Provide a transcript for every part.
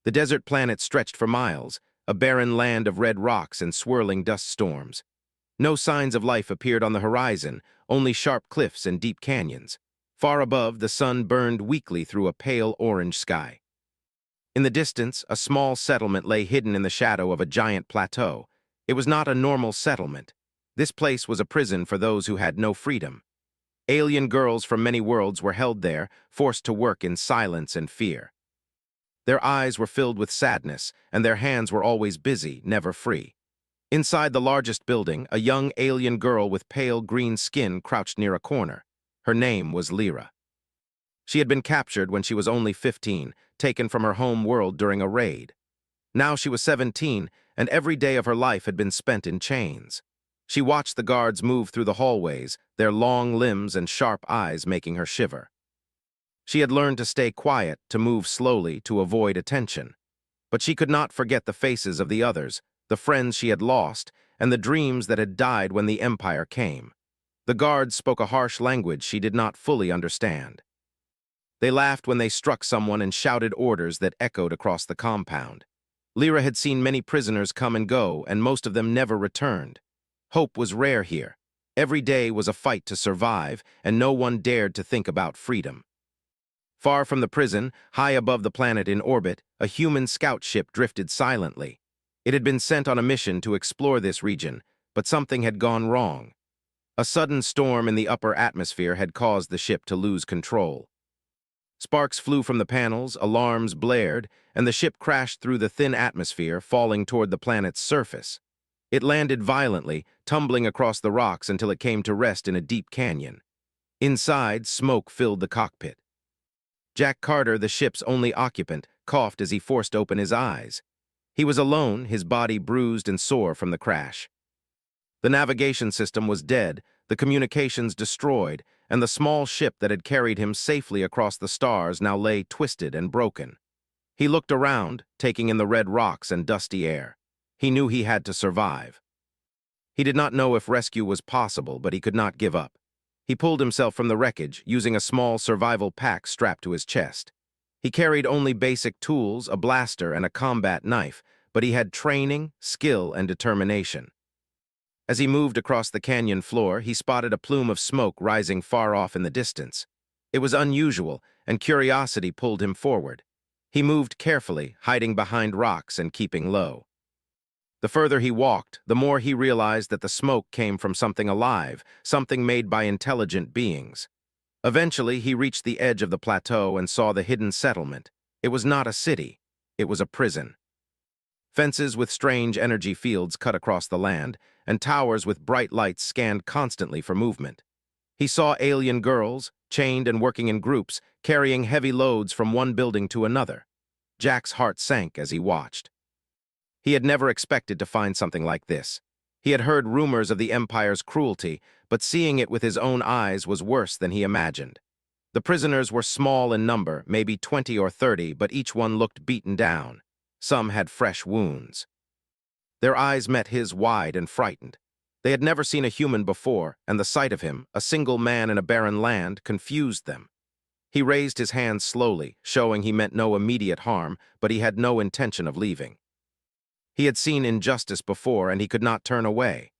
The desert planet stretched for miles, a barren land of red rocks and swirling dust storms. No signs of life appeared on the horizon, only sharp cliffs and deep canyons. Far above, the sun burned weakly through a pale orange sky. In the distance, a small settlement lay hidden in the shadow of a giant plateau. It was not a normal settlement. This place was a prison for those who had no freedom. Alien girls from many worlds were held there, forced to work in silence and fear. Their eyes were filled with sadness, and their hands were always busy, never free. Inside the largest building, a young alien girl with pale green skin crouched near a corner. Her name was Lyra. She had been captured when she was only 15, taken from her home world during a raid. Now she was 17, and every day of her life had been spent in chains. She watched the guards move through the hallways, their long limbs and sharp eyes making her shiver. She had learned to stay quiet, to move slowly, to avoid attention. But she could not forget the faces of the others, the friends she had lost, and the dreams that had died when the Empire came. The guards spoke a harsh language she did not fully understand. They laughed when they struck someone and shouted orders that echoed across the compound. Lyra had seen many prisoners come and go, and most of them never returned. Hope was rare here. Every day was a fight to survive, and no one dared to think about freedom. Far from the prison, high above the planet in orbit, a human scout ship drifted silently. It had been sent on a mission to explore this region, but something had gone wrong. A sudden storm in the upper atmosphere had caused the ship to lose control. Sparks flew from the panels, alarms blared, and the ship crashed through the thin atmosphere, falling toward the planet's surface. It landed violently, tumbling across the rocks until it came to rest in a deep canyon. Inside, smoke filled the cockpit. Jack Carter, the ship's only occupant, coughed as he forced open his eyes. He was alone, his body bruised and sore from the crash. The navigation system was dead, the communications destroyed, and the small ship that had carried him safely across the stars now lay twisted and broken. He looked around, taking in the red rocks and dusty air. He knew he had to survive. He did not know if rescue was possible, but he could not give up. He pulled himself from the wreckage, using a small survival pack strapped to his chest. He carried only basic tools, a blaster and a combat knife, but he had training, skill, and determination. As he moved across the canyon floor, he spotted a plume of smoke rising far off in the distance. It was unusual, and curiosity pulled him forward. He moved carefully, hiding behind rocks and keeping low. The further he walked, the more he realized that the smoke came from something alive, something made by intelligent beings. Eventually, he reached the edge of the plateau and saw the hidden settlement. It was not a city. It was a prison. Fences with strange energy fields cut across the land, and towers with bright lights scanned constantly for movement. He saw alien girls, chained and working in groups, carrying heavy loads from one building to another. Jack's heart sank as he watched. He had never expected to find something like this. He had heard rumors of the Empire's cruelty, but seeing it with his own eyes was worse than he imagined. The prisoners were small in number, maybe 20 or 30, but each one looked beaten down. Some had fresh wounds. Their eyes met his wide and frightened. They had never seen a human before, and the sight of him, a single man in a barren land, confused them. He raised his hands slowly, showing he meant no immediate harm, but he had no intention of leaving. He had seen injustice before, and he could not turn away.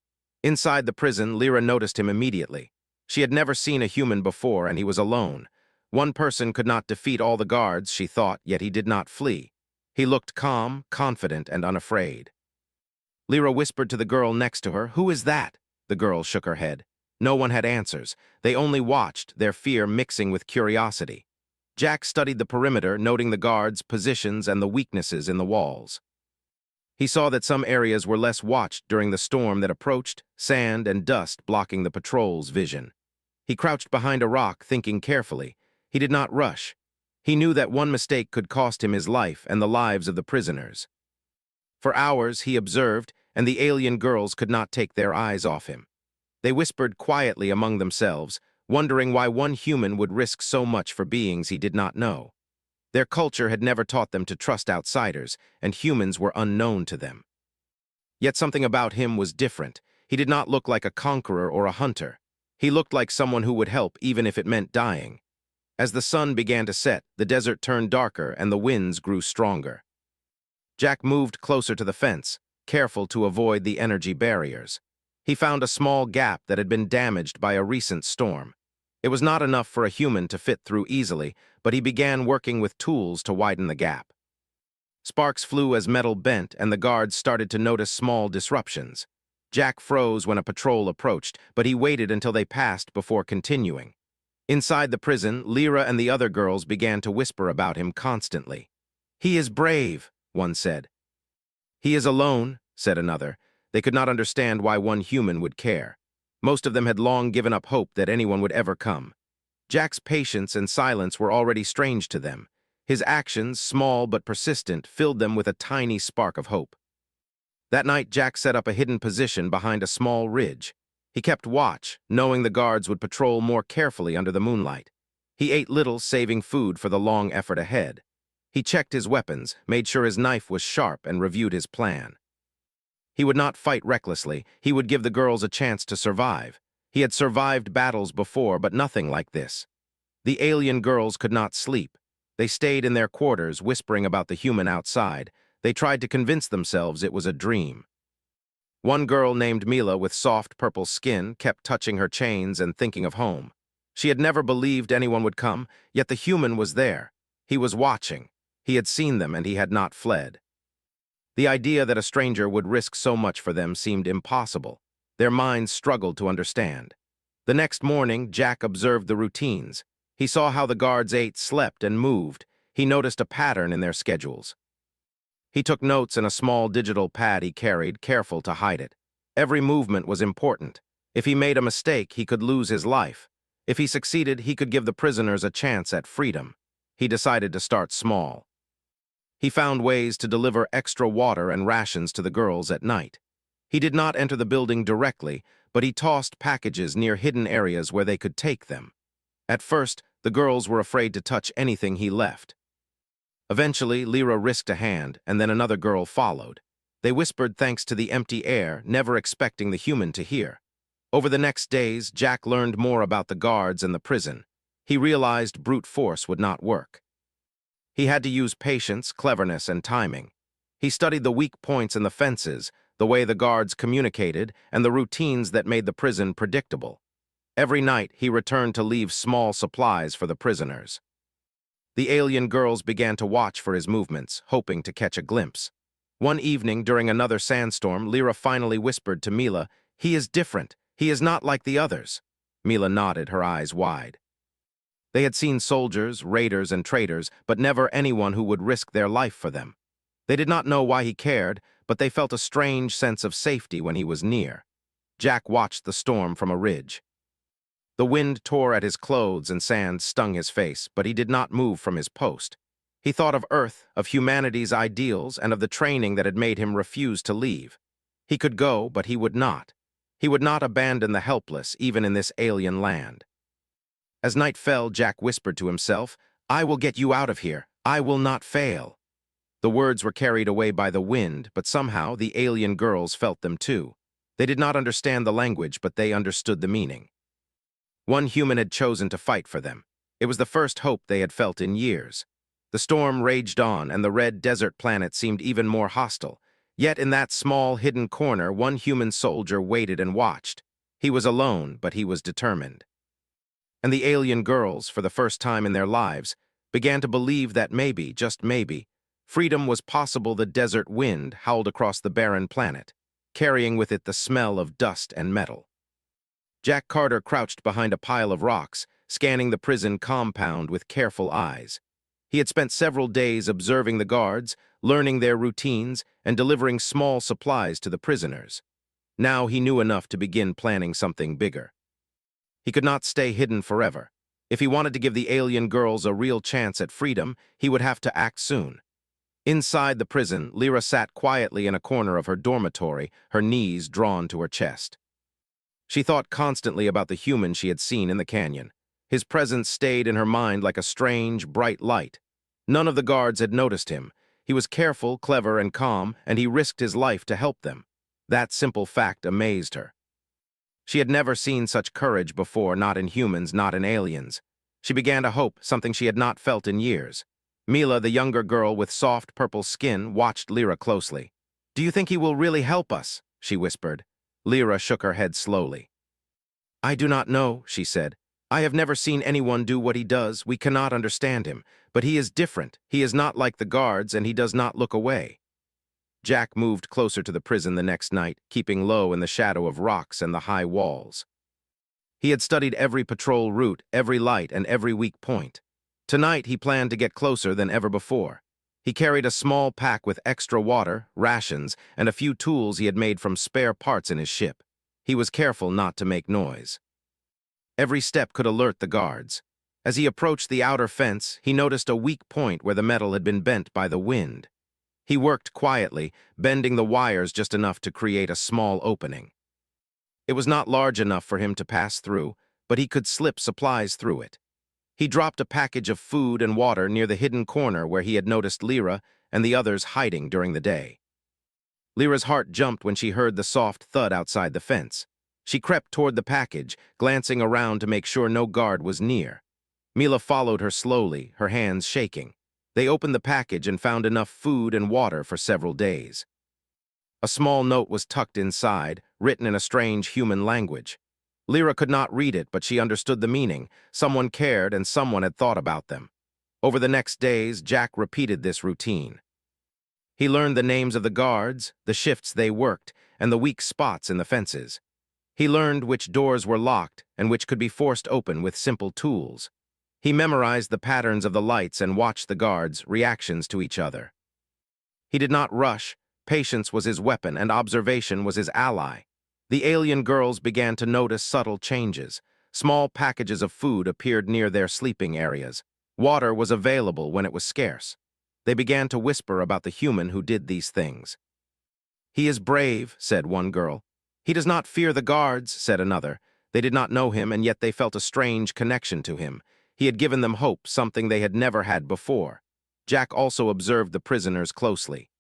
Inside the prison, Lyra noticed him immediately. She had never seen a human before, and he was alone. One person could not defeat all the guards, she thought, yet he did not flee. He looked calm, confident, and unafraid. Lyra whispered to the girl next to her, "Who is that?" The girl shook her head. No one had answers. They only watched, their fear mixing with curiosity. Jack studied the perimeter, noting the guards' positions and the weaknesses in the walls. He saw that some areas were less watched during the storm that approached, sand and dust blocking the patrol's vision. He crouched behind a rock, thinking carefully. He did not rush. He knew that one mistake could cost him his life and the lives of the prisoners. For hours he observed, and the alien girls could not take their eyes off him. They whispered quietly among themselves, wondering why one human would risk so much for beings he did not know. Their culture had never taught them to trust outsiders, and humans were unknown to them. Yet something about him was different. He did not look like a conqueror or a hunter. He looked like someone who would help even if it meant dying. As the sun began to set, the desert turned darker and the winds grew stronger. Jack moved closer to the fence, careful to avoid the energy barriers. He found a small gap that had been damaged by a recent storm. It was not enough for a human to fit through easily, but he began working with tools to widen the gap. Sparks flew as metal bent, and the guards started to notice small disruptions. Jack froze when a patrol approached, but he waited until they passed before continuing. Inside the prison, Lyra and the other girls began to whisper about him constantly. "He is brave," one said. "He is alone," said another. They could not understand why one human would care. Most of them had long given up hope that anyone would ever come. Jack's patience and silence were already strange to them. His actions, small but persistent, filled them with a tiny spark of hope. That night, Jack set up a hidden position behind a small ridge. He kept watch, knowing the guards would patrol more carefully under the moonlight. He ate little, saving food for the long effort ahead. He checked his weapons, made sure his knife was sharp, and reviewed his plan. He would not fight recklessly. He would give the girls a chance to survive. He had survived battles before, but nothing like this. The alien girls could not sleep. They stayed in their quarters, whispering about the human outside. They tried to convince themselves it was a dream. One girl named Mila, with soft purple skin, kept touching her chains and thinking of home. She had never believed anyone would come, yet the human was there. He was watching. He had seen them, and he had not fled. The idea that a stranger would risk so much for them seemed impossible. Their minds struggled to understand. The next morning, Jack observed the routines. He saw how the guards ate, slept, and moved. He noticed a pattern in their schedules. He took notes in a small digital pad he carried, careful to hide it. Every movement was important. If he made a mistake, he could lose his life. If he succeeded, he could give the prisoners a chance at freedom. He decided to start small. He found ways to deliver extra water and rations to the girls at night. He did not enter the building directly, but he tossed packages near hidden areas where they could take them. At first, the girls were afraid to touch anything he left. Eventually, Lyra risked a hand, and then another girl followed. They whispered thanks to the empty air, never expecting the human to hear. Over the next days, Jack learned more about the guards and the prison. He realized brute force would not work. He had to use patience, cleverness, and timing. He studied the weak points in the fences, the way the guards communicated, and the routines that made the prison predictable. Every night, he returned to leave small supplies for the prisoners. The alien girls began to watch for his movements, hoping to catch a glimpse. One evening, during another sandstorm, Lyra finally whispered to Mila, "He is different. He is not like the others." Mila nodded, her eyes wide. They had seen soldiers, raiders, and traitors, but never anyone who would risk their life for them. They did not know why he cared, but they felt a strange sense of safety when he was near. Jack watched the storm from a ridge. The wind tore at his clothes and sand stung his face, but he did not move from his post. He thought of Earth, of humanity's ideals, and of the training that had made him refuse to leave. He could go, but he would not. He would not abandon the helpless, even in this alien land. As night fell, Jack whispered to himself, "I will get you out of here. I will not fail." The words were carried away by the wind, but somehow the alien girls felt them too. They did not understand the language, but they understood the meaning. One human had chosen to fight for them. It was the first hope they had felt in years. The storm raged on, and the red desert planet seemed even more hostile. Yet in that small, hidden corner, one human soldier waited and watched. He was alone, but he was determined. And the alien girls, for the first time in their lives, began to believe that maybe, just maybe, freedom was possible. The desert wind howled across the barren planet, carrying with it the smell of dust and metal. Jack Carter crouched behind a pile of rocks, scanning the prison compound with careful eyes. He had spent several days observing the guards, learning their routines, and delivering small supplies to the prisoners. Now he knew enough to begin planning something bigger. He could not stay hidden forever. If he wanted to give the alien girls a real chance at freedom, he would have to act soon. Inside the prison, Lyra sat quietly in a corner of her dormitory, her knees drawn to her chest. She thought constantly about the human she had seen in the canyon. His presence stayed in her mind like a strange, bright light. None of the guards had noticed him. He was careful, clever, and calm, and he risked his life to help them. That simple fact amazed her. She had never seen such courage before, not in humans, not in aliens. She began to hope, something she had not felt in years. Mila, the younger girl with soft purple skin, watched Lyra closely. "Do you think he will really help us?" she whispered. Lyra shook her head slowly. "I do not know," she said. "I have never seen anyone do what he does. We cannot understand him. But he is different. He is not like the guards, and he does not look away." Jack moved closer to the prison the next night, keeping low in the shadow of rocks and the high walls. He had studied every patrol route, every light, and every weak point. Tonight, he planned to get closer than ever before. He carried a small pack with extra water, rations, and a few tools he had made from spare parts in his ship. He was careful not to make noise. Every step could alert the guards. As he approached the outer fence, he noticed a weak point where the metal had been bent by the wind. He worked quietly, bending the wires just enough to create a small opening. It was not large enough for him to pass through, but he could slip supplies through it. He dropped a package of food and water near the hidden corner where he had noticed Lyra and the others hiding during the day. Lyra's heart jumped when she heard the soft thud outside the fence. She crept toward the package, glancing around to make sure no guard was near. Mila followed her slowly, her hands shaking. They opened the package and found enough food and water for several days. A small note was tucked inside, written in a strange human language. Lyra could not read it, but she understood the meaning. Someone cared and someone had thought about them. Over the next days, Jack repeated this routine. He learned the names of the guards, the shifts they worked, and the weak spots in the fences. He learned which doors were locked and which could be forced open with simple tools. He memorized the patterns of the lights and watched the guards' reactions to each other. He did not rush. Patience was his weapon and observation was his ally. The alien girls began to notice subtle changes. Small packages of food appeared near their sleeping areas. Water was available when it was scarce. They began to whisper about the human who did these things. "He is brave," said one girl. "He does not fear the guards," said another. They did not know him, and yet they felt a strange connection to him. He had given them hope, something they had never had before. Jack also observed the prisoners closely.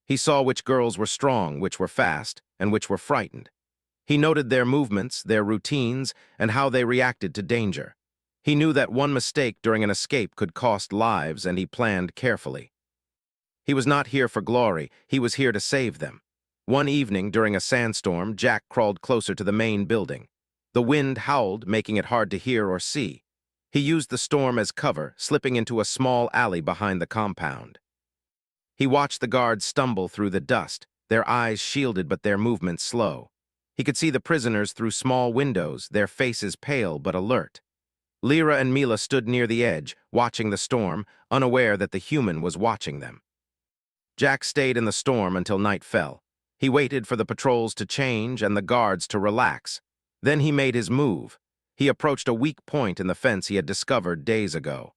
He saw which girls were strong, which were fast, and which were frightened. He noted their movements, their routines, and how they reacted to danger. He knew that one mistake during an escape could cost lives, and he planned carefully. He was not here for glory, he was here to save them. One evening, during a sandstorm, Jack crawled closer to the main building. The wind howled, making it hard to hear or see. He used the storm as cover, slipping into a small alley behind the compound. He watched the guards stumble through the dust, their eyes shielded but their movements slow. He could see the prisoners through small windows, their faces pale but alert. Lyra and Mila stood near the edge, watching the storm, unaware that the human was watching them. Jack stayed in the storm until night fell. He waited for the patrols to change and the guards to relax. Then he made his move. He approached a weak point in the fence he had discovered days ago.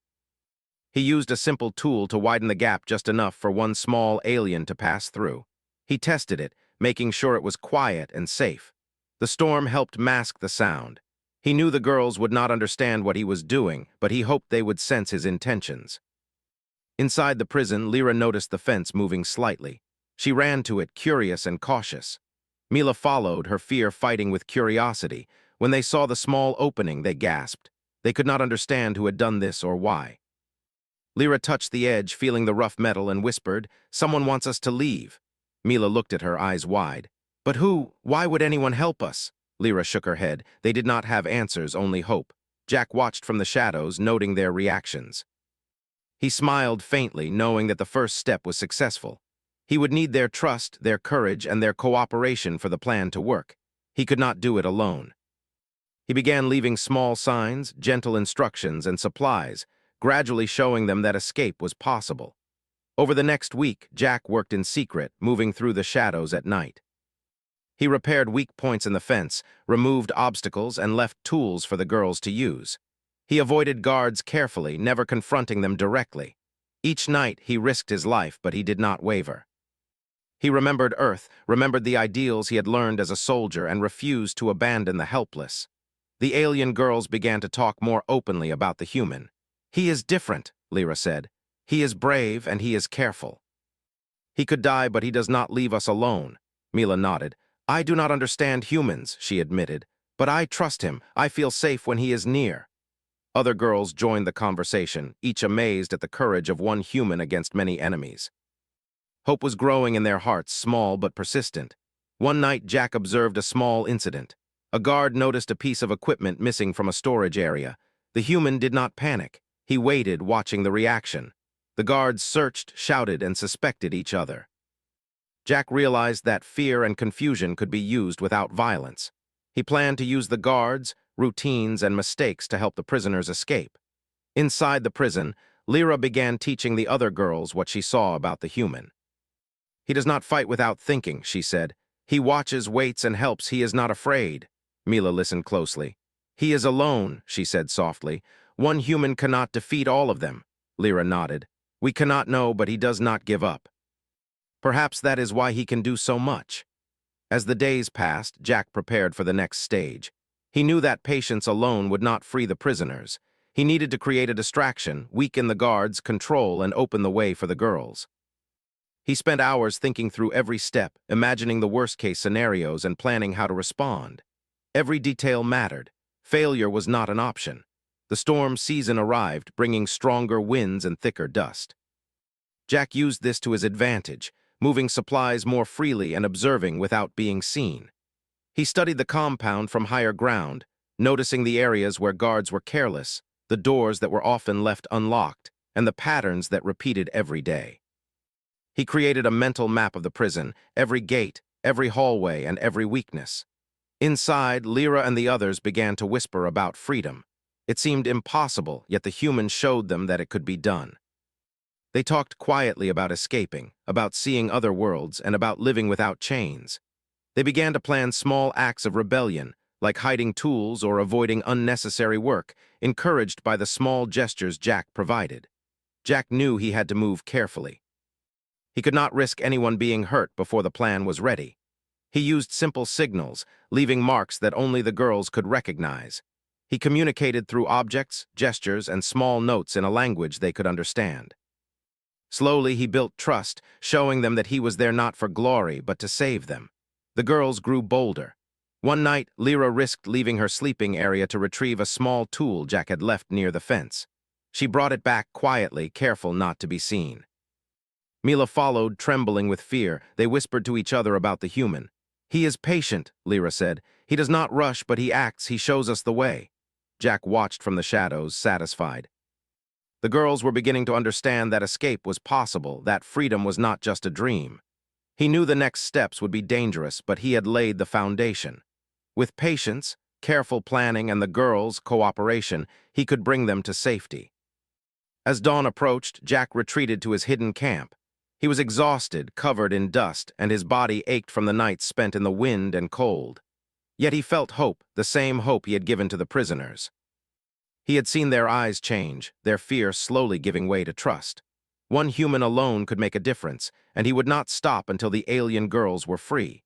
He used a simple tool to widen the gap just enough for one small alien to pass through. He tested it, making sure it was quiet and safe. The storm helped mask the sound. He knew the girls would not understand what he was doing, but he hoped they would sense his intentions. Inside the prison, Lyra noticed the fence moving slightly. She ran to it, curious and cautious. Mila followed, her fear fighting with curiosity. When they saw the small opening, they gasped. They could not understand who had done this or why. Lyra touched the edge, feeling the rough metal, and whispered, "Someone wants us to leave." Mila looked at her, eyes wide. "But who? Why would anyone help us?" Lyra shook her head. They did not have answers, only hope. Jack watched from the shadows, noting their reactions. He smiled faintly, knowing that the first step was successful. He would need their trust, their courage, and their cooperation for the plan to work. He could not do it alone. He began leaving small signs, gentle instructions, and supplies, gradually showing them that escape was possible. Over the next week, Jack worked in secret, moving through the shadows at night. He repaired weak points in the fence, removed obstacles, and left tools for the girls to use. He avoided guards carefully, never confronting them directly. Each night, he risked his life, but he did not waver. He remembered Earth, remembered the ideals he had learned as a soldier, and refused to abandon the helpless. The alien girls began to talk more openly about the human. "He is different," Lyra said. "He is brave and he is careful." "He could die, but he does not leave us alone." Mila nodded. "I do not understand humans," she admitted, "but I trust him. I feel safe when he is near." Other girls joined the conversation, each amazed at the courage of one human against many enemies. Hope was growing in their hearts, small but persistent. One night, Jack observed a small incident. A guard noticed a piece of equipment missing from a storage area. The human did not panic. He waited, watching the reaction. The guards searched, shouted, and suspected each other. Jack realized that fear and confusion could be used without violence. He planned to use the guards, routines, and mistakes to help the prisoners escape. Inside the prison, Lyra began teaching the other girls what she saw about the human. "He does not fight without thinking," she said. "He watches, waits, and helps. He is not afraid." Mila listened closely. "He is alone," she said softly. "One human cannot defeat all of them." Lyra nodded. "We cannot know, but he does not give up. Perhaps that is why he can do so much." As the days passed, Jack prepared for the next stage. He knew that patience alone would not free the prisoners. He needed to create a distraction, weaken the guards, control, and open the way for the girls. He spent hours thinking through every step, imagining the worst-case scenarios and planning how to respond. Every detail mattered. Failure was not an option. The storm season arrived, bringing stronger winds and thicker dust. Jack used this to his advantage, moving supplies more freely and observing without being seen. He studied the compound from higher ground, noticing the areas where guards were careless, the doors that were often left unlocked, and the patterns that repeated every day. He created a mental map of the prison, every gate, every hallway, and every weakness. Inside, Lyra and the others began to whisper about freedom. It seemed impossible, yet the humans showed them that it could be done. They talked quietly about escaping, about seeing other worlds, and about living without chains. They began to plan small acts of rebellion, like hiding tools or avoiding unnecessary work, encouraged by the small gestures Jack provided. Jack knew he had to move carefully. He could not risk anyone being hurt before the plan was ready. He used simple signals, leaving marks that only the girls could recognize. He communicated through objects, gestures, and small notes in a language they could understand. Slowly, he built trust, showing them that he was there not for glory, but to save them. The girls grew bolder. One night, Lyra risked leaving her sleeping area to retrieve a small tool Jack had left near the fence. She brought it back quietly, careful not to be seen. Mila followed, trembling with fear. They whispered to each other about the human. "He is patient," Lyra said. "He does not rush, but he acts. He shows us the way." Jack watched from the shadows, satisfied. The girls were beginning to understand that escape was possible, that freedom was not just a dream. He knew the next steps would be dangerous, but he had laid the foundation. With patience, careful planning, and the girls' cooperation, he could bring them to safety. As dawn approached, Jack retreated to his hidden camp. He was exhausted, covered in dust, and his body ached from the nights spent in the wind and cold. Yet he felt hope, the same hope he had given to the prisoners. He had seen their eyes change, their fear slowly giving way to trust. One human alone could make a difference, and he would not stop until the alien girls were free.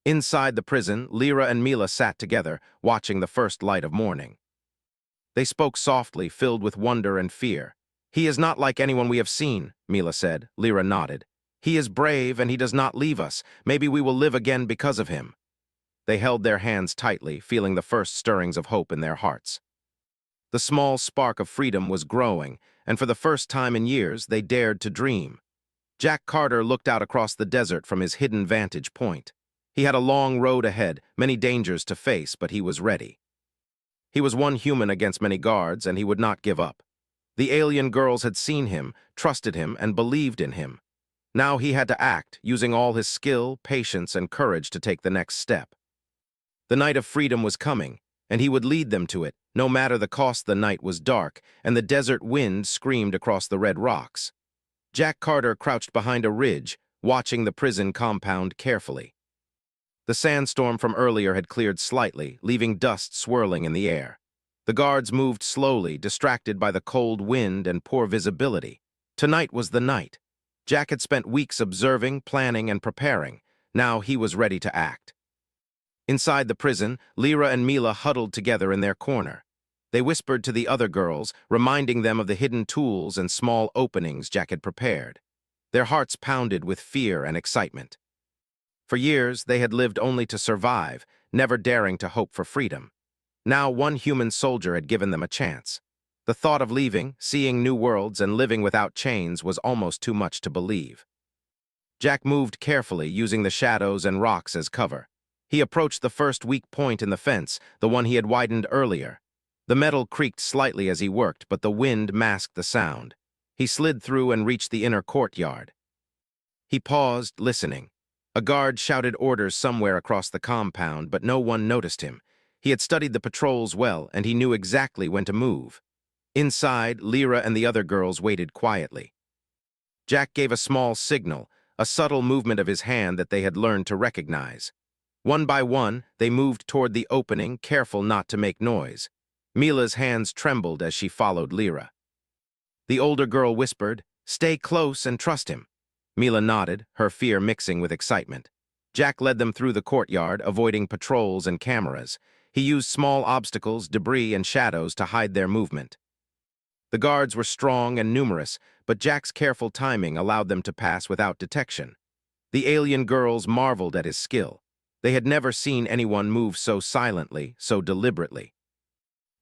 Inside the prison, Lyra and Mila sat together, watching the first light of morning. They spoke softly, filled with wonder and fear. "He is not like anyone we have seen," Mila said. Lyra nodded. "He is brave, and he does not leave us. Maybe we will live again because of him." They held their hands tightly, feeling the first stirrings of hope in their hearts. The small spark of freedom was growing, and for the first time in years, they dared to dream. Jack Carter looked out across the desert from his hidden vantage point. He had a long road ahead, many dangers to face, but he was ready. He was one human against many guards, and he would not give up. The alien girls had seen him, trusted him, and believed in him. Now he had to act, using all his skill, patience, and courage to take the next step. The night of freedom was coming, and he would lead them to it, no matter the cost. The night was dark, and the desert wind screamed across the red rocks. Jack Carter crouched behind a ridge, watching the prison compound carefully. The sandstorm from earlier had cleared slightly, leaving dust swirling in the air. The guards moved slowly, distracted by the cold wind and poor visibility. Tonight was the night. Jack had spent weeks observing, planning, and preparing. Now he was ready to act. Inside the prison, Lyra and Mila huddled together in their corner. They whispered to the other girls, reminding them of the hidden tools and small openings Jack had prepared. Their hearts pounded with fear and excitement. For years, they had lived only to survive, never daring to hope for freedom. Now one human soldier had given them a chance. The thought of leaving, seeing new worlds, and living without chains was almost too much to believe. Jack moved carefully, using the shadows and rocks as cover. He approached the first weak point in the fence, the one he had widened earlier. The metal creaked slightly as he worked, but the wind masked the sound. He slid through and reached the inner courtyard. He paused, listening. A guard shouted orders somewhere across the compound, but no one noticed him. He had studied the patrols well, and he knew exactly when to move. Inside, Lyra and the other girls waited quietly. Jack gave a small signal, a subtle movement of his hand that they had learned to recognize. One by one, they moved toward the opening, careful not to make noise. Mila's hands trembled as she followed Lyra. The older girl whispered, "Stay close and trust him." Mila nodded, her fear mixing with excitement. Jack led them through the courtyard, avoiding patrols and cameras. He used small obstacles, debris, and shadows to hide their movement. The guards were strong and numerous, but Jack's careful timing allowed them to pass without detection. The alien girls marveled at his skill. They had never seen anyone move so silently, so deliberately.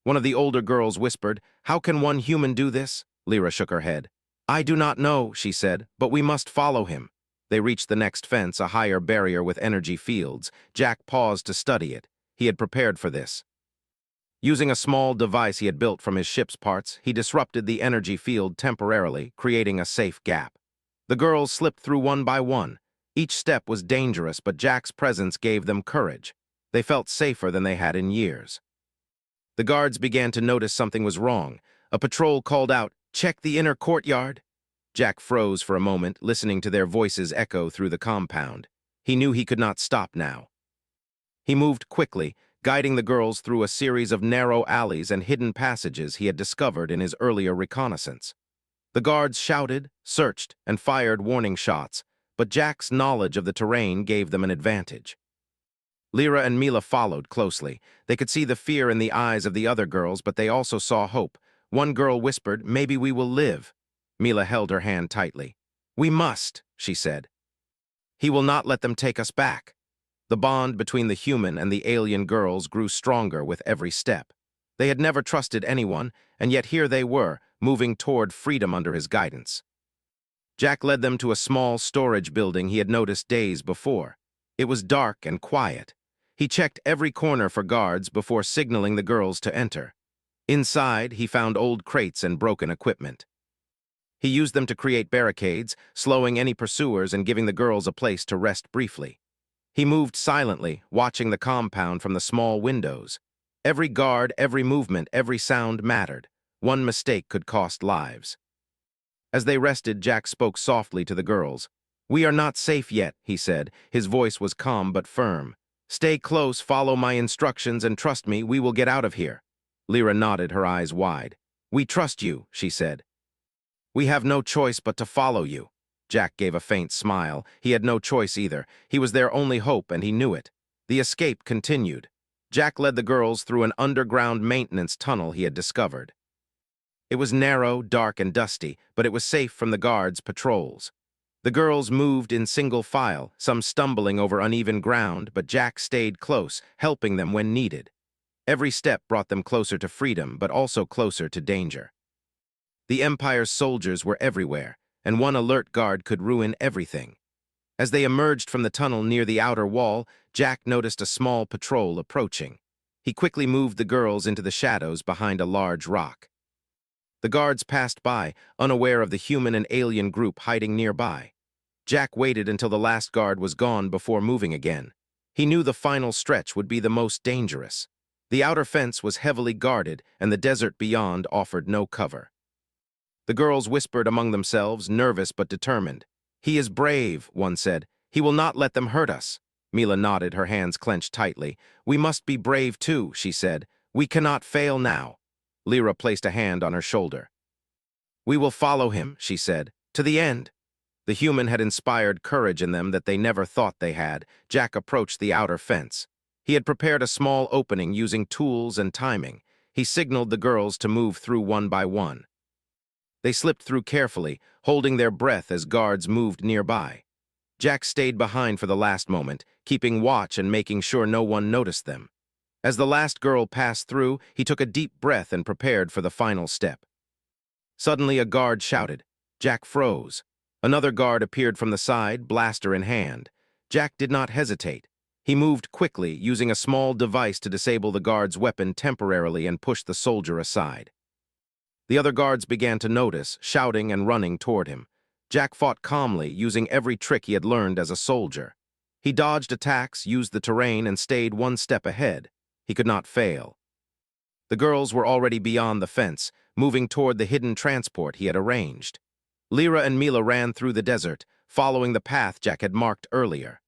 One of the older girls whispered, "How can one human do this?" Lyra shook her head. "I do not know," she said, "but we must follow him." They reached the next fence, a higher barrier with energy fields. Jack paused to study it. He had prepared for this. Using a small device he had built from his ship's parts, he disrupted the energy field temporarily, creating a safe gap. The girls slipped through one by one. Each step was dangerous, but Jack's presence gave them courage. They felt safer than they had in years. The guards began to notice something was wrong. A patrol called out, "Check the inner courtyard." Jack froze for a moment, listening to their voices echo through the compound. He knew he could not stop now. He moved quickly, guiding the girls through a series of narrow alleys and hidden passages he had discovered in his earlier reconnaissance. The guards shouted, searched, and fired warning shots, but Jack's knowledge of the terrain gave them an advantage. Lyra and Mila followed closely. They could see the fear in the eyes of the other girls, but they also saw hope. One girl whispered, "Maybe we will live." Mila held her hand tightly. "We must," she said. "He will not let them take us back." The bond between the human and the alien girls grew stronger with every step. They had never trusted anyone, and yet here they were, moving toward freedom under his guidance. Jack led them to a small storage building he had noticed days before. It was dark and quiet. He checked every corner for guards before signaling the girls to enter. Inside, he found old crates and broken equipment. He used them to create barricades, slowing any pursuers and giving the girls a place to rest briefly. He moved silently, watching the compound from the small windows. Every guard, every movement, every sound mattered. One mistake could cost lives. As they rested, Jack spoke softly to the girls. "We are not safe yet," he said. His voice was calm but firm. "Stay close, follow my instructions, and trust me, we will get out of here." Lyra nodded, her eyes wide. "We trust you," she said. "We have no choice but to follow you." Jack gave a faint smile. He had no choice either. He was their only hope, and he knew it. The escape continued. Jack led the girls through an underground maintenance tunnel he had discovered. It was narrow, dark, and dusty, but it was safe from the guards' patrols. The girls moved in single file, some stumbling over uneven ground, but Jack stayed close, helping them when needed. Every step brought them closer to freedom, but also closer to danger. The Empire's soldiers were everywhere, and one alert guard could ruin everything. As they emerged from the tunnel near the outer wall, Jack noticed a small patrol approaching. He quickly moved the girls into the shadows behind a large rock. The guards passed by, unaware of the human and alien group hiding nearby. Jack waited until the last guard was gone before moving again. He knew the final stretch would be the most dangerous. The outer fence was heavily guarded, and the desert beyond offered no cover. The girls whispered among themselves, nervous but determined. "He is brave," one said. "He will not let them hurt us." Mila nodded, her hands clenched tightly. "We must be brave too," she said. "We cannot fail now." Lyra placed a hand on her shoulder. "We will follow him," she said, "to the end." The human had inspired courage in them that they never thought they had. Jack approached the outer fence. He had prepared a small opening using tools and timing. He signaled the girls to move through one by one. They slipped through carefully, holding their breath as guards moved nearby. Jack stayed behind for the last moment, keeping watch and making sure no one noticed them. As the last girl passed through, he took a deep breath and prepared for the final step. Suddenly, a guard shouted. Jack froze. Another guard appeared from the side, blaster in hand. Jack did not hesitate. He moved quickly, using a small device to disable the guard's weapon temporarily and push the soldier aside. The other guards began to notice, shouting and running toward him. Jack fought calmly, using every trick he had learned as a soldier. He dodged attacks, used the terrain, and stayed one step ahead. He could not fail. The girls were already beyond the fence, moving toward the hidden transport he had arranged. Lyra and Mila ran through the desert, following the path Jack had marked earlier.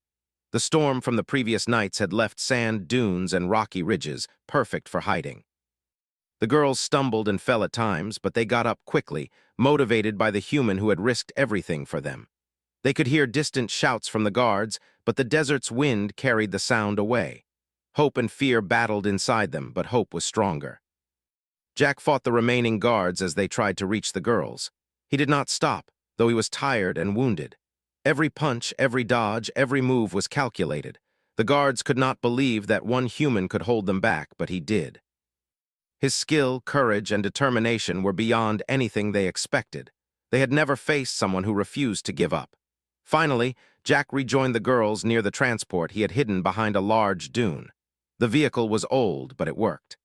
The storm from the previous nights had left sand dunes and rocky ridges, perfect for hiding. The girls stumbled and fell at times, but they got up quickly, motivated by the human who had risked everything for them. They could hear distant shouts from the guards, but the desert's wind carried the sound away. Hope and fear battled inside them, but hope was stronger. Jack fought the remaining guards as they tried to reach the girls. He did not stop, though he was tired and wounded. Every punch, every dodge, every move was calculated. The guards could not believe that one human could hold them back, but he did. His skill, courage, and determination were beyond anything they expected. They had never faced someone who refused to give up. Finally, Jack rejoined the girls near the transport he had hidden behind a large dune. The vehicle was old, but it worked.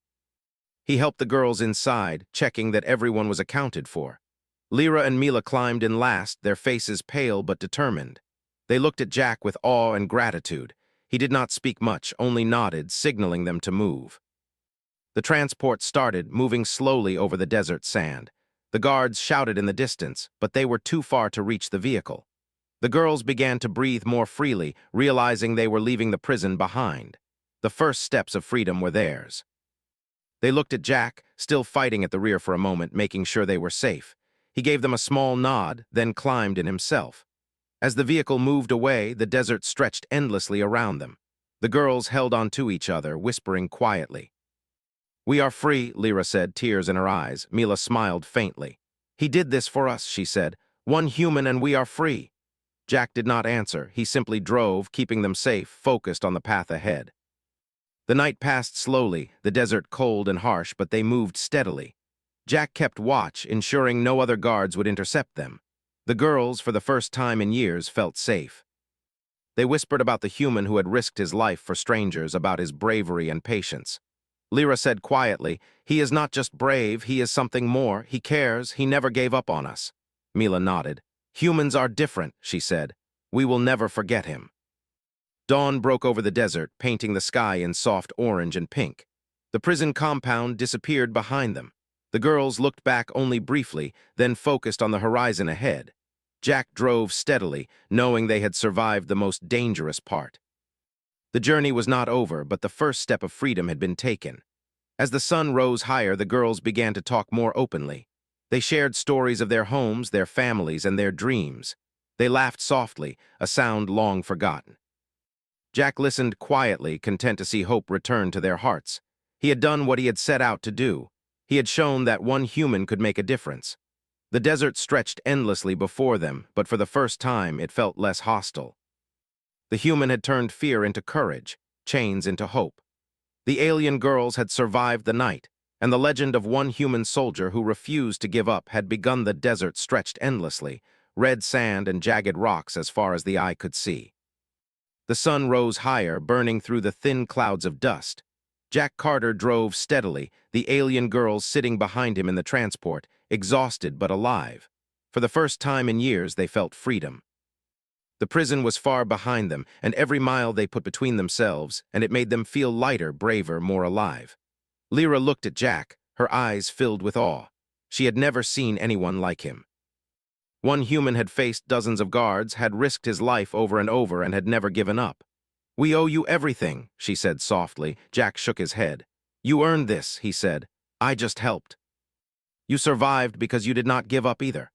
He helped the girls inside, checking that everyone was accounted for. Lyra and Mila climbed in last, their faces pale but determined. They looked at Jack with awe and gratitude. He did not speak much, only nodded, signaling them to move. The transport started, moving slowly over the desert sand. The guards shouted in the distance, but they were too far to reach the vehicle. The girls began to breathe more freely, realizing they were leaving the prison behind. The first steps of freedom were theirs. They looked at Jack, still fighting at the rear for a moment, making sure they were safe. He gave them a small nod, then climbed in himself. As the vehicle moved away, the desert stretched endlessly around them. The girls held on to each other, whispering quietly. "We are free," Lyra said, tears in her eyes. Mila smiled faintly. "He did this for us," she said. "One human and we are free." Jack did not answer. He simply drove, keeping them safe, focused on the path ahead. The night passed slowly, the desert cold and harsh, but they moved steadily. Jack kept watch, ensuring no other guards would intercept them. The girls, for the first time in years, felt safe. They whispered about the human who had risked his life for strangers, about his bravery and patience. Lyra said quietly, "He is not just brave, he is something more. He cares, he never gave up on us." Mila nodded. "Humans are different," she said. "We will never forget him." Dawn broke over the desert, painting the sky in soft orange and pink. The prison compound disappeared behind them. The girls looked back only briefly, then focused on the horizon ahead. Jack drove steadily, knowing they had survived the most dangerous part. The journey was not over, but the first step of freedom had been taken. As the sun rose higher, the girls began to talk more openly. They shared stories of their homes, their families, and their dreams. They laughed softly, a sound long forgotten. Jack listened quietly, content to see hope return to their hearts. He had done what he had set out to do. He had shown that one human could make a difference. The desert stretched endlessly before them, but for the first time it felt less hostile. The human had turned fear into courage, chains into hope. The alien girls had survived the night, and the legend of one human soldier who refused to give up had begun. The desert stretched endlessly, red sand and jagged rocks as far as the eye could see. The sun rose higher, burning through the thin clouds of dust. Jack Carter drove steadily, the alien girls sitting behind him in the transport, exhausted but alive. For the first time in years, they felt freedom. The prison was far behind them, and every mile they put between themselves, and it made them feel lighter, braver, more alive. Lyra looked at Jack, her eyes filled with awe. She had never seen anyone like him. One human had faced dozens of guards, had risked his life over and over, and had never given up. "We owe you everything," she said softly. Jack shook his head. "You earned this," he said. "I just helped. You survived because you did not give up either."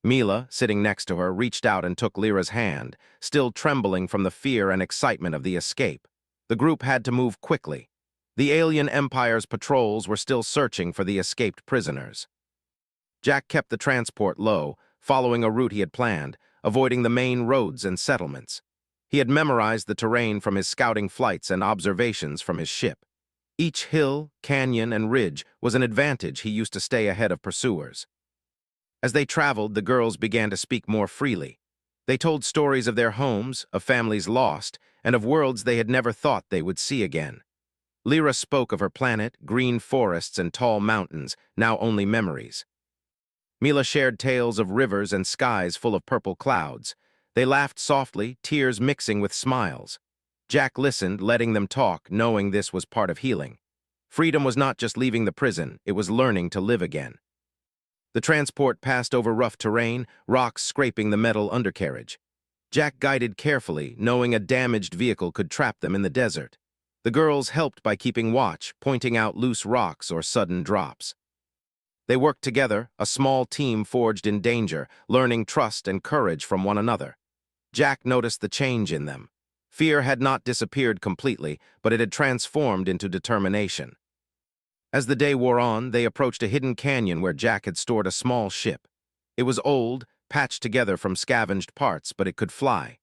Mila, sitting next to her, reached out and took Lyra's hand, still trembling from the fear and excitement of the escape. The group had to move quickly. The alien empire's patrols were still searching for the escaped prisoners. Jack kept the transport low, following a route he had planned, avoiding the main roads and settlements. He had memorized the terrain from his scouting flights and observations from his ship. Each hill, canyon, and ridge was an advantage he used to stay ahead of pursuers. As they traveled, the girls began to speak more freely. They told stories of their homes, of families lost, and of worlds they had never thought they would see again. Lyra spoke of her planet, green forests and tall mountains, now only memories. Mila shared tales of rivers and skies full of purple clouds. They laughed softly, tears mixing with smiles. Jack listened, letting them talk, knowing this was part of healing. Freedom was not just leaving the prison, it was learning to live again. The transport passed over rough terrain, rocks scraping the metal undercarriage. Jack guided carefully, knowing a damaged vehicle could trap them in the desert. The girls helped by keeping watch, pointing out loose rocks or sudden drops. They worked together, a small team forged in danger, learning trust and courage from one another. Jack noticed the change in them. Fear had not disappeared completely, but it had transformed into determination. As the day wore on, they approached a hidden canyon where Jack had stored a small ship. It was old, patched together from scavenged parts, but it could fly.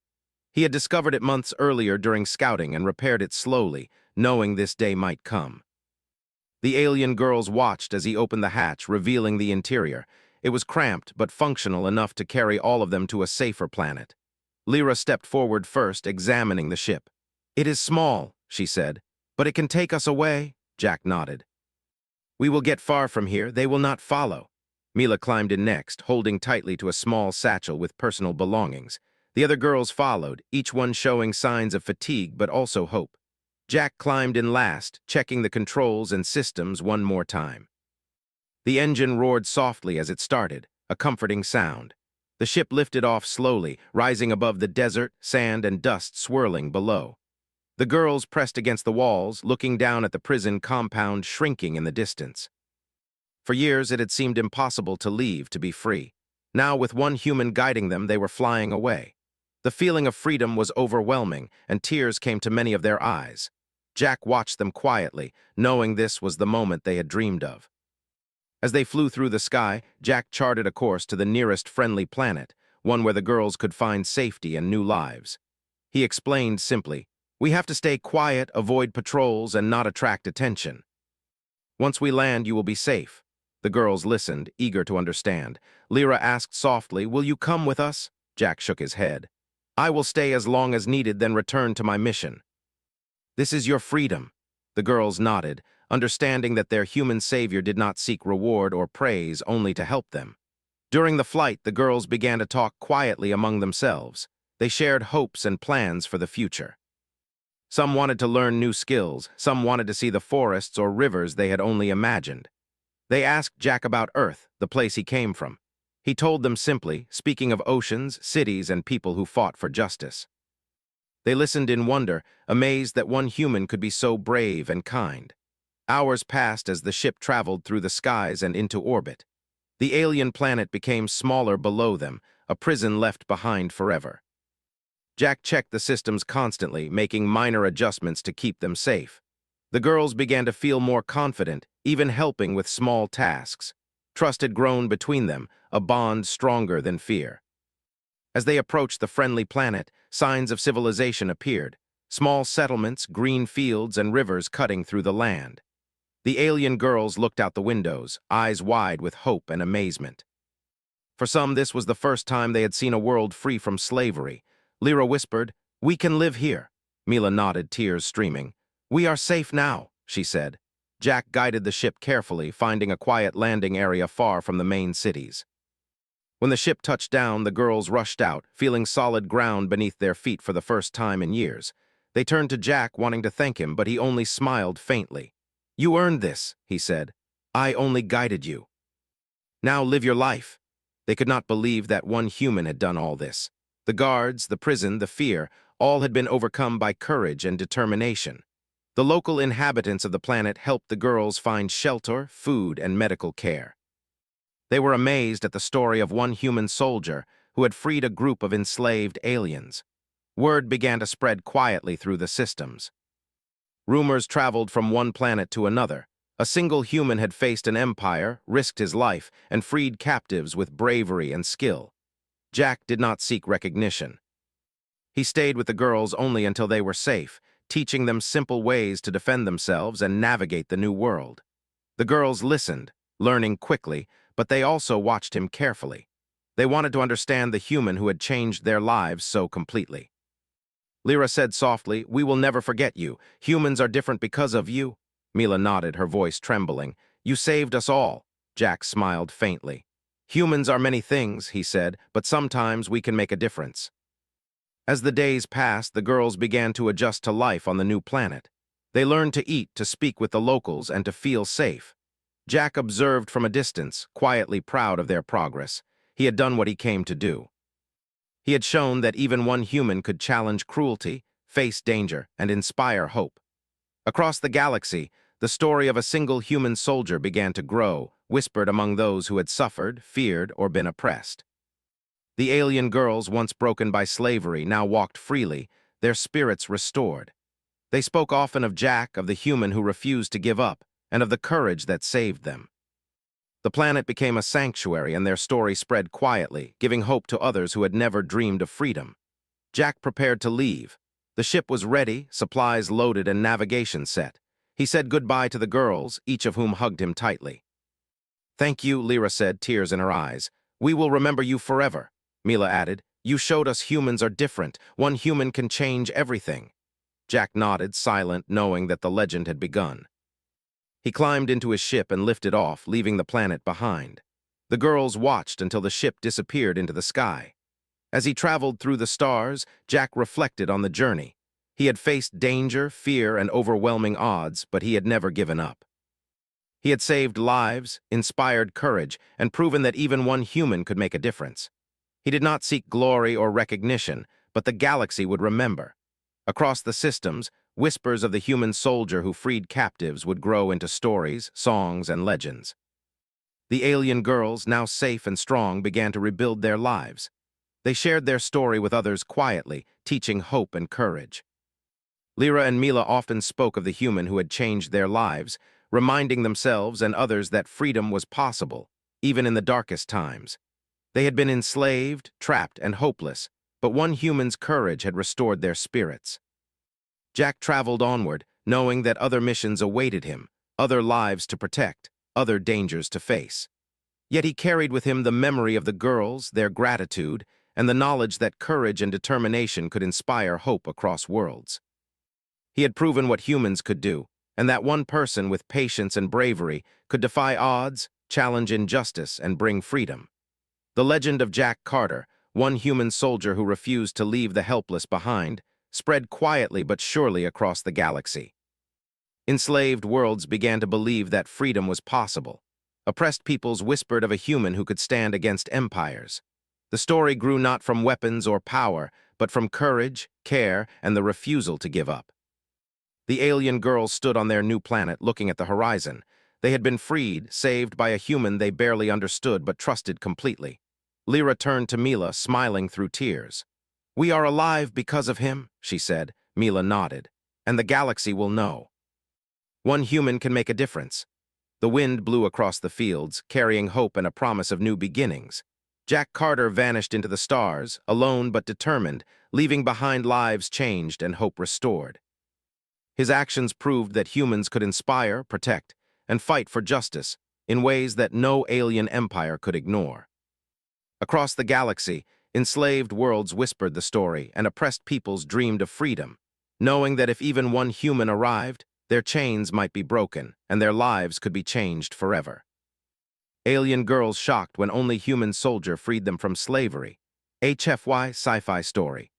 He had discovered it months earlier during scouting and repaired it slowly, knowing this day might come. The alien girls watched as he opened the hatch, revealing the interior. It was cramped, but functional enough to carry all of them to a safer planet. Lyra stepped forward first, examining the ship. "It is small," she said, "but it can take us away." Jack nodded. "We will get far from here. They will not follow." Mila climbed in next, holding tightly to a small satchel with personal belongings. The other girls followed, each one showing signs of fatigue but also hope. Jack climbed in last, checking the controls and systems one more time. The engine roared softly as it started, a comforting sound. The ship lifted off slowly, rising above the desert, sand, and dust swirling below. The girls pressed against the walls, looking down at the prison compound shrinking in the distance. For years, it had seemed impossible to leave, to be free. Now, with one human guiding them, they were flying away. The feeling of freedom was overwhelming, and tears came to many of their eyes. Jack watched them quietly, knowing this was the moment they had dreamed of. As they flew through the sky, Jack charted a course to the nearest friendly planet, one where the girls could find safety and new lives. He explained simply, "We have to stay quiet, avoid patrols, and not attract attention. Once we land, you will be safe." The girls listened, eager to understand. Lyra asked softly, "Will you come with us?" Jack shook his head. "I will stay as long as needed, then return to my mission." "This is your freedom." The girls nodded, understanding that their human savior did not seek reward or praise, only to help them. During the flight, the girls began to talk quietly among themselves. They shared hopes and plans for the future. Some wanted to learn new skills, some wanted to see the forests or rivers they had only imagined. They asked Jack about Earth, the place he came from. He told them simply, speaking of oceans, cities, and people who fought for justice. They listened in wonder, amazed that one human could be so brave and kind. Hours passed as the ship traveled through the skies and into orbit. The alien planet became smaller below them, a prison left behind forever. Jack checked the systems constantly, making minor adjustments to keep them safe. The girls began to feel more confident, even helping with small tasks. Trust had grown between them, a bond stronger than fear. As they approached the friendly planet, signs of civilization appeared. Small settlements, green fields, and rivers cutting through the land. The alien girls looked out the windows, eyes wide with hope and amazement. For some, this was the first time they had seen a world free from slavery. Lyra whispered, "We can live here." Mila nodded, tears streaming. "We are safe now," she said. Jack guided the ship carefully, finding a quiet landing area far from the main cities. When the ship touched down, the girls rushed out, feeling solid ground beneath their feet for the first time in years. They turned to Jack, wanting to thank him, but he only smiled faintly. "You earned this," he said. "I only guided you. Now live your life." They could not believe that one human had done all this. The guards, the prison, the fear, all had been overcome by courage and determination. The local inhabitants of the planet helped the girls find shelter, food, and medical care. They were amazed at the story of one human soldier who had freed a group of enslaved aliens. Word began to spread quietly through the systems. Rumors traveled from one planet to another. A single human had faced an empire, risked his life, and freed captives with bravery and skill. Jack did not seek recognition. He stayed with the girls only until they were safe, teaching them simple ways to defend themselves and navigate the new world. The girls listened, learning quickly, but they also watched him carefully. They wanted to understand the human who had changed their lives so completely. Lyra said softly, "We will never forget you. Humans are different because of you." Mila nodded, her voice trembling. "You saved us all." Jack smiled faintly. "Humans are many things," he said, "but sometimes we can make a difference." As the days passed, the girls began to adjust to life on the new planet. They learned to eat, to speak with the locals, and to feel safe. Jack observed from a distance, quietly proud of their progress. He had done what he came to do. He had shown that even one human could challenge cruelty, face danger, and inspire hope. Across the galaxy, the story of a single human soldier began to grow, whispered among those who had suffered, feared, or been oppressed. The alien girls, once broken by slavery, now walked freely, their spirits restored. They spoke often of Jack, of the human who refused to give up, and of the courage that saved them. The planet became a sanctuary, and their story spread quietly, giving hope to others who had never dreamed of freedom. Jack prepared to leave. The ship was ready, supplies loaded, and navigation set. He said goodbye to the girls, each of whom hugged him tightly. "Thank you," Lyra said, tears in her eyes. "We will remember you forever." Mila added, "You showed us humans are different. One human can change everything." Jack nodded, silent, knowing that the legend had begun. He climbed into his ship and lifted off, leaving the planet behind. The girls watched until the ship disappeared into the sky. As he traveled through the stars, Jack reflected on the journey. He had faced danger, fear, and overwhelming odds, but he had never given up. He had saved lives, inspired courage, and proven that even one human could make a difference. He did not seek glory or recognition, but the galaxy would remember. Across the systems, whispers of the human soldier who freed captives would grow into stories, songs, and legends. The alien girls, now safe and strong, began to rebuild their lives. They shared their story with others quietly, teaching hope and courage. Lyra and Mila often spoke of the human who had changed their lives, reminding themselves and others that freedom was possible, even in the darkest times. They had been enslaved, trapped, and hopeless, but one human's courage had restored their spirits. Jack traveled onward, knowing that other missions awaited him, other lives to protect, other dangers to face. Yet he carried with him the memory of the girls, their gratitude, and the knowledge that courage and determination could inspire hope across worlds. He had proven what humans could do, and that one person with patience and bravery could defy odds, challenge injustice, and bring freedom. The legend of Jack Carter, one human soldier who refused to leave the helpless behind, spread quietly but surely across the galaxy. Enslaved worlds began to believe that freedom was possible. Oppressed peoples whispered of a human who could stand against empires. The story grew not from weapons or power, but from courage, care, and the refusal to give up. The alien girls stood on their new planet, looking at the horizon. They had been freed, saved by a human they barely understood but trusted completely. Lyra turned to Mila, smiling through tears. "We are alive because of him," she said. Mila nodded. "And the galaxy will know. One human can make a difference." The wind blew across the fields, carrying hope and a promise of new beginnings. Jack Carter vanished into the stars, alone but determined, leaving behind lives changed and hope restored. His actions proved that humans could inspire, protect, and fight for justice in ways that no alien empire could ignore. Across the galaxy, enslaved worlds whispered the story, and oppressed peoples dreamed of freedom, knowing that if even one human arrived, their chains might be broken, and their lives could be changed forever. Alien girls shocked when only human soldier freed them from slavery. HFY Sci-Fi Story.